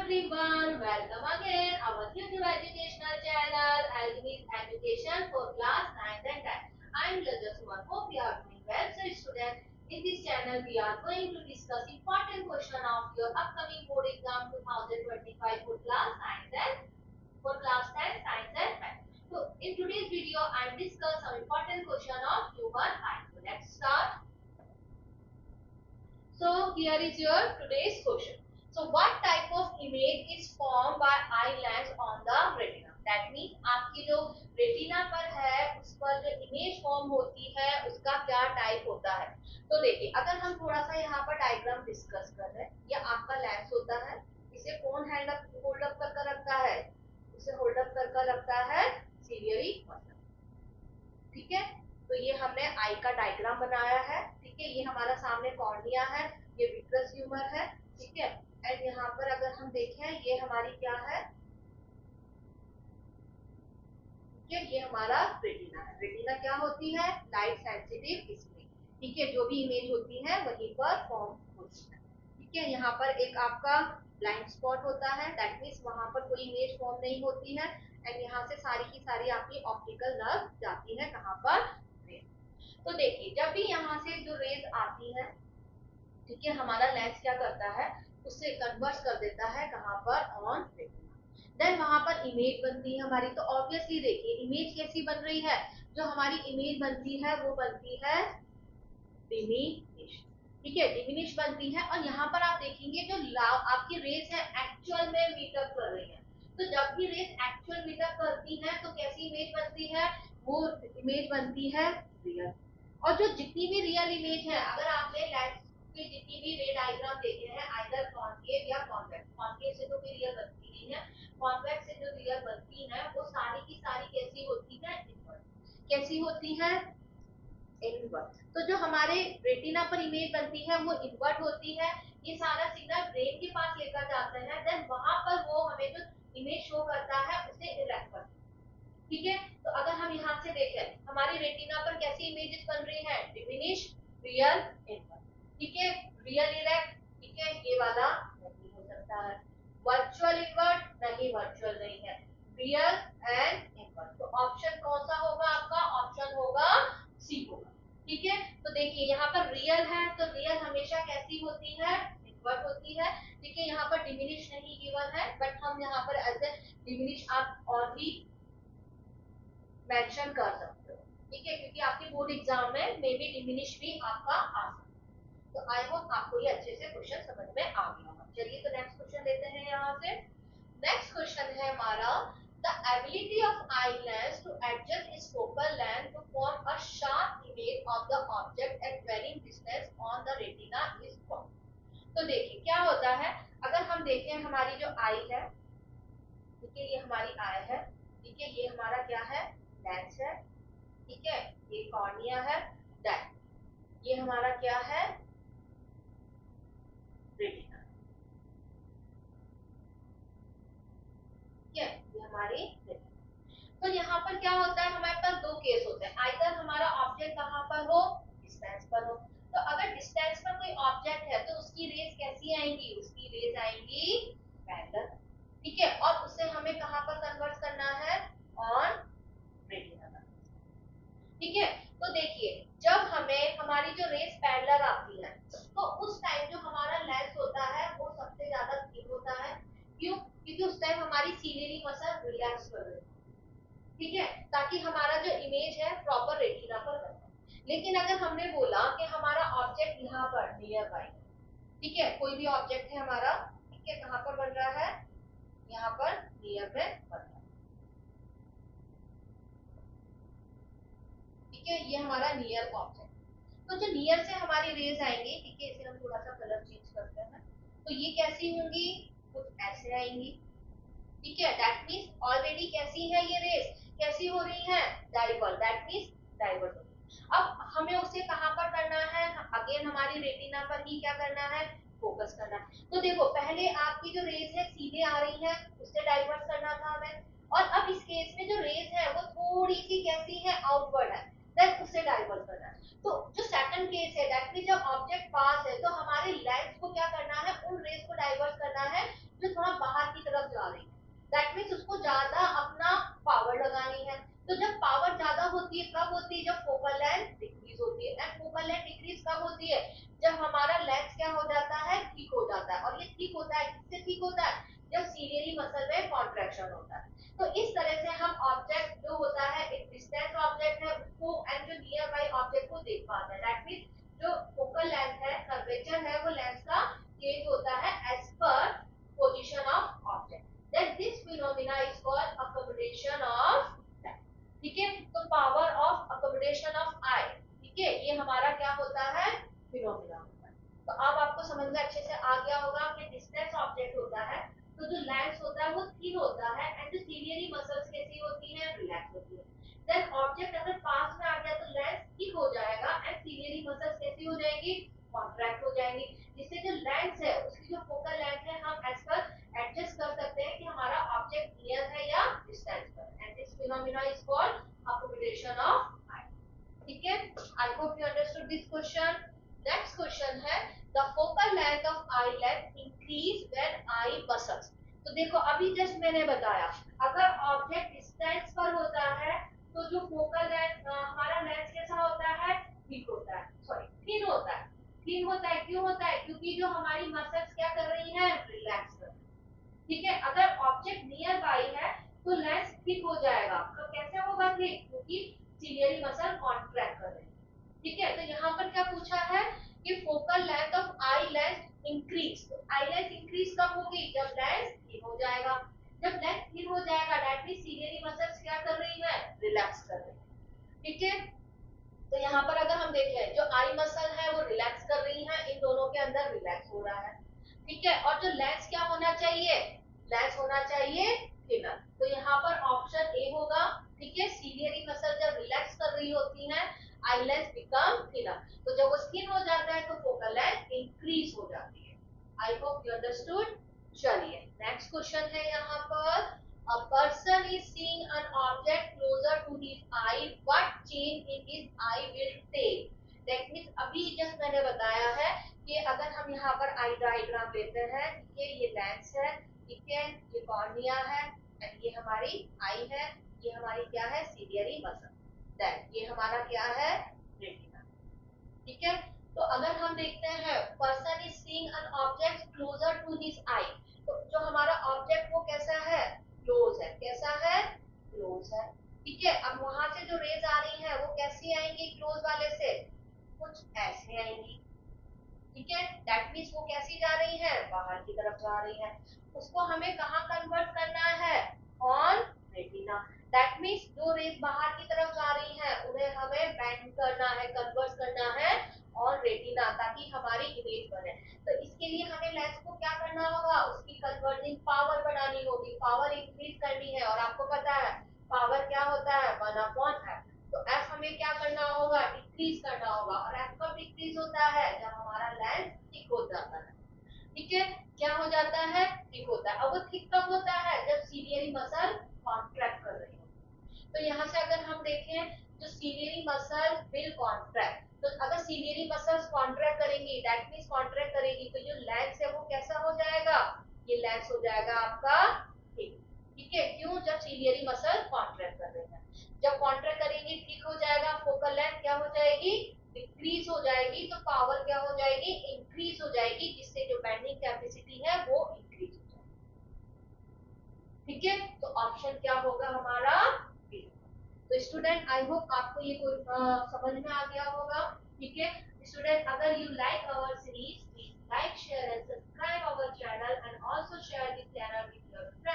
everyone, welcome again our YouTube educational channel Alchemist Education for class 9th and 10th. I am Lajaswan. Hope you are doing well. So students, in this channel we are going to discuss important question of your upcoming board exam 2025 for class 9th and for class 10th science and math. So in today's video I am discuss some important question of human eye. So let's start. So here is your today's question. So what type of image is formed by eye lens on the retina? That means आपकी जो retina पर है उस पर जो image form होती है उसका क्या टाइप होता है। तो देखिए अगर हम थोड़ा सा यहाँ पर डायग्राम डिस्कस कर रहे हैं, ये आपका लेंस होता है, इसे कौन होल्ड अप कर रखता है, इसे होल्ड अप कर रखता है सीलियरी मसल। ठीक है, तो ये हमने आई का डायग्राम बनाया है। ठीक है, ये हमारा सामने कॉर्निया है, ये विट्रस ह्यूमर है। ठीक है, एंड यहाँ पर अगर हम देखें ये हमारी क्या है, ठीक है, ये हमारा रेटिना है। रेटिना क्या होती है, लाइट सेंसिटिव स्क्रीन। ठीक है, जो भी इमेज होती है वहीं पर फॉर्म होती है। ठीक है, यहाँ पर एक आपका ब्लाइंड स्पॉट होता है, दैट मीन्स वहां पर कोई इमेज फॉर्म नहीं होती है। एंड यहाँ से सारी की सारी आपकी ऑप्टिकल नर्व जाती है कहाँ पर, तो देखिए जब भी यहाँ से जो रेज आती है, ठीक है, हमारा लेंस क्या करता है, उससे कन्वर्ट कर देता है कहाँ पर, ऑन रेटिना। देन वहां पर इमेज बनती है हमारी। तो ऑब्वियसली देखिए इमेज कैसी बन रही है, जो हमारी इमेज बनती है वो बनती है डिमिनिश। ठीक है, डिमिनिश बनती है। और यहाँ पर आप देखेंगे जो आपकी रेस है एक्चुअल में मीटअप कर रही है। तो जब भी रेस एक्चुअल मीटअप करती है तो कैसी इमेज बनती है, वो इमेज बनती है रियल। और जो जितनी भी रियल इमेज है, अगर आपने लेंस के जितनी भी रे डायग्राम देखे हैं आइदर कॉन्केव या कॉन्वेक्स, कॉन्केव से तो कोई रियल बनती नहीं है, कॉन्वेक्स से जो रियल बनती है वो सारी की सारी कैसी होती है, इनवर्ट। कैसी होती है, इनवर्ट। तो जो हमारे रेटिना पर इमेज बनती है वो इनवर्ट होती है। ये सारा सिग्नल ब्रेन के पास लेकर जाते हैं, देन वहां पर वो हमें जो इमेज शो करता है उसे इरेक्ट करता है। ठीक है, तो अगर हम यहाँ से देखें हमारी रेटिना पर कैसी इमेजेस बन रही है, डिमिनिश, रियल, इनवर्ट। ठीक है, रियल इरेक्ट, ठीक है, ये वाला नहीं हो सकता है। वर्चुअल इनवर्ट नहीं, वर्चुअल नहीं है, रियल एंड इनवर्ट। तो ऑप्शन कौन सा होगा आपका, ऑप्शन होगा सी होगा। ठीक है, तो देखिए यहाँ पर रियल है तो रियल हमेशा कैसी होती है, इनवर्ट होती है। ठीक है, यहाँ पर डिमिनिश नहीं गिवन है, बट हम यहाँ पर एज ए डिमिनिश आप और भी मेंशन कर सकते हो। ठीक है, क्योंकि आपके बोर्ड एग्जाम में मे बी डिमिनिश भी आपका आ सकता है। तो आई होप आपको ये अच्छे से क्वेश्चन समझ में आ गया होगा। चलिए तो नेक्स्ट क्वेश्चन लेते हैं यहाँ से। नेक्स्ट क्वेश्चन है हमारा, the ability of eye lens to adjust its focal length to form a sharp image of the object at varying distance on the retina is what. तो देखिए क्या होता है, अगर हम देखें हमारी जो आई है, ठीक है, ये हमारी आई है। ठीक है, ये हमारा क्या है, लेंस है। ठीक है, ये कॉर्निया है, दैट ये हमारा क्या है, रेटिना। ठीक है, ये हमारी रेटिना। तो यहाँ पर क्या होता है, हमारे पास दो केस होते हैं, आइदर हमारा ऑब्जेक्ट कहाँ पर हो, डिस्टेंस पर हो। तो अगर डिस्टेंस पर कोई ऑब्जेक्ट है तो उसकी रेस कैसी आएंगी, उसकी रेस आएंगी पैरेलल। ठीक है, और उसे हमें कहाँ पर कन्वर्ट करना है, ऑन रेटिना। ठीक है, तो देखिए जब हमें हमारी जो रेस पैरेलल आती है तो उस टाइम जो हमारा लेंस होता है वो सबसे ज्यादा थिन होता है। क्यों, क्योंकि उस टाइम हमारी सीलियरी मसल रिलैक्स कर रही है। ठीक है, ताकि हमारा जो इमेज है प्रॉपर रेटिना पर बने। लेकिन अगर हमने बोला कि हमारा ऑब्जेक्ट यहाँ पर नियर बाय, ठीक है, कोई भी ऑब्जेक्ट है हमारा, ठीक है, कहाँ पर बन रहा है, यहाँ पर नियर में बन रहा है। ठीक है, ये हमारा नियर ऑब्जेक्ट। तो जो नियर से हमारी रेज आएंगी, ठीक है, इसे हम थोड़ा सा कलर चेंज करते हैं, तो ये कैसी होंगी, कुछ ऐसे आएंगी। ठीक है, दैट मींस ऑलरेडी कैसी है ये रेज, कैसी हो रही है, डाइवर्ट, दैट मींस डाइवर्ट हो रही। अब हमें उसे कहां पर करना है, अगेन हमारी रेटिना पर ही क्या करना है, फोकस करना है। तो देखो पहले आपकी जो रेज है सीधे आ रही है, उससे डाइवर्ट करना था हमें। और अब इस केस में जो रेज है वो थोड़ी सी कैसी है, आउटवर्ड है। देन उससे डाइवर्ट करना है। तो जो सेकंड केस है दैट मीन जब ऑब्जेक्ट पास है तो हमारे लेंस को क्या करना है, उन रेस को डाइवर्ट करना है जो थोड़ा बाहर की तरफ जा रही है। दैट मीन्स उसको ज्यादा अपना पावर लगानी है। तो जब पावर ज्यादा होती है कब होती है, जब फोकल लेंथ डिक्रीज होती है। एंड फोकल लेंथ डिक्रीज कब होती है, जब हमारा लेंस क्या हो जाता है, ठीक हो जाता है। और ये ठीक होता है, किससे ठीक होता है, जब सीलियरी मसल में कॉन्ट्रैक्शन होता है। तो इस तरह से हम ऑब्जेक्ट जो होता है एक डिस्टेंस ऑब्जेक्ट है उसको एंड जो नियर बाई ऑब्जेक्ट को देख पाता है। दैट मीन जो फोकल लेंथ है, कर्वेचर है, वो लेंस का चेंज होता है as per position of object. Then this phenomena is called accommodation of, ठीक है। तो power of accommodation of eye, ठीक है, ये हमारा क्या होता है, फिनोमेना होता है। तो अब आपको समझ में अच्छे से आ गया होगा कि डिस्टेंस ऑब्जेक्ट होता है तो जो लेंस होता है वो थिन होता है एंड जो सीलियरी मसल्स कैसी होती है, रिलैक्स होती है। देन ऑब्जेक्ट अगर पास में आ गया तो लेंस थिक हो जाएगा एंड सीलियरी मसल्स कैसी हो जाएगी, कॉन्ट्रैक्ट हो जाएंगी, जिससे जो लेंस है उसकी जो फोकल लेंथ है हम एज पर एडजस्ट कर सकते हैं कि हमारा ऑब्जेक्ट नियर है या डिस्टेंस पर। And this phenomena is called accommodation of eye, ठीक है। I hope you understood this question. Next question है the focal length of eye length increase when eye muscles. तो देखो अभी जस्ट मैंने बताया अगर ऑब्जेक्ट डिस्टेंस पर होता है तो जो फोकल लेंथ हमारा लेंस कैसा होता है, ठीक होता है, सॉरी थिन होता है। थिन होता है क्यों होता है, क्योंकि जो हमारी मसल्स क्या कर रही है, रिलैक्स कर रही है, ठीक है। अगर ऑब्जेक्ट नियर बाई है तो लेंस थिक हो जाएगा। तो कैसे होगा थिक, क्योंकि सीलियरी मसल कॉन्ट्रैक्ट कर रही है, ठीक है। तो यहाँ पर क्या पूछा है कि focal length of eye length increase. तो आई लेंथ इंक्रीज कब होगी, जब लेंस थिन हो जाएगा। जब लेंस थिन हो जाएगा दैट मींस सीलियरी मसल्स क्या कर रही है, रिलैक्स कर रही है, ठीक है। तो यहाँ पर अगर हम देखें जो आई मसल है वो रिलैक्स कर रही है, इन दोनों के अंदर रिलैक्स हो रहा है, ठीक है। और जो लेंस क्या होना चाहिए, लेंस होना चाहिए थिनर। तो यहाँ पर ऑप्शन ए होगा, ठीक है। सीलियरी मसल जब रिलैक्स कर रही होती है आई लेंस बिकम थिनर। तो जब वो थिन हो जाता है तो फोकल लेंथ इंक्रीज हो जाती है। I hope you understood. चलिए नेक्स्ट क्वेश्चन है यहाँ पर a person is seeing an object closer to his eye what change in his eye will take। that means अभी जस्ट मैंने बताया है कि अगर हम यहाँ पर आई डायग्राम लेते हैं, ठीक है, ये लेंस है, ठीक है, ये कॉर्निया है एंड ये हमारी आई है, ये हमारी क्या है, सीलियरी मसल, देन ये हमारा क्या है, रेटिना, ठीक है। तो अगर हम देखते हैं person is seeing an object closer to his eye, तो जो हमारा ऑब्जेक्ट वो कैसा है, क्लोज है, कैसा है, क्लोज है, ठीक है। अब वहां से जो रेज आ रही है वो कैसी आएंगी, क्लोज वाले से कुछ ऐसे आएंगी, ठीक है। दैट मीन्स वो कैसी जा रही है, बाहर की तरफ जा रही है। उसको हमें कहाँ कन्वर्ट करना है, ऑन रेटिना। दैट मीन्स जो रेज बाहर की तरफ जा रही है उन्हें हमें बेंड करना है, कन्वर्ट करना है ऑन रेटिना, ताकि हमारी इमेज बने। तो इसके लिए हमें लेंस को क्या करना होगा, उसकी कन्वर्जिंग पावर बढ़ानी होगी, पावर इंक्रीज करनी है। और आपको पता है पावर क्या होता है, 1/f। तो एफ हमें क्या करना होगा, डिक्रीज करना होगा। और एफ कब डिक्रीज होता है, जब हमारा लेंस थिक हो जाता है, ठीक है। क्या हो जाता है, थिक होता है। अब वो थिक कब होता है, जब सीलियरी मसल कॉन्ट्रैक्ट कर रही हो। तो यहाँ से अगर हम देखें जो सीलियरी मसल विल कॉन्ट्रैक्ट, तो अगर सीलियरी मसल्स कॉन्ट्रैक्ट करेंगी दैट मींस कॉन्ट्रैक्ट करेगी तो जो लेंस है वो कैसा हो जाएगा, ये लेंस हो जाएगा आपका थिक, ठीक है। क्यों, जब सीलियरी मसल कॉन्ट्रैक्ट कर रही है। जब कॉन्ट्रैक्ट करेंगी ठीक हो जाएगा, फोकल लेंथ क्या हो जाएगी, डिक्रीज हो जाएगी, तो पावर क्या हो जाएगी, इंक्रीज हो जाएगी, जिससे जो बेंडिंग कैपेसिटी है वो इंक्रीज हो जाएगी, ठीक है। तो ऑप्शन क्या होगा हमारा, बी। तो स्टूडेंट आई होप आपको ये कोई समझ में आ गया होगा, ठीक है। स्टूडेंट अगर you like our series please like share and subscribe our channel and also share this channel with your friends.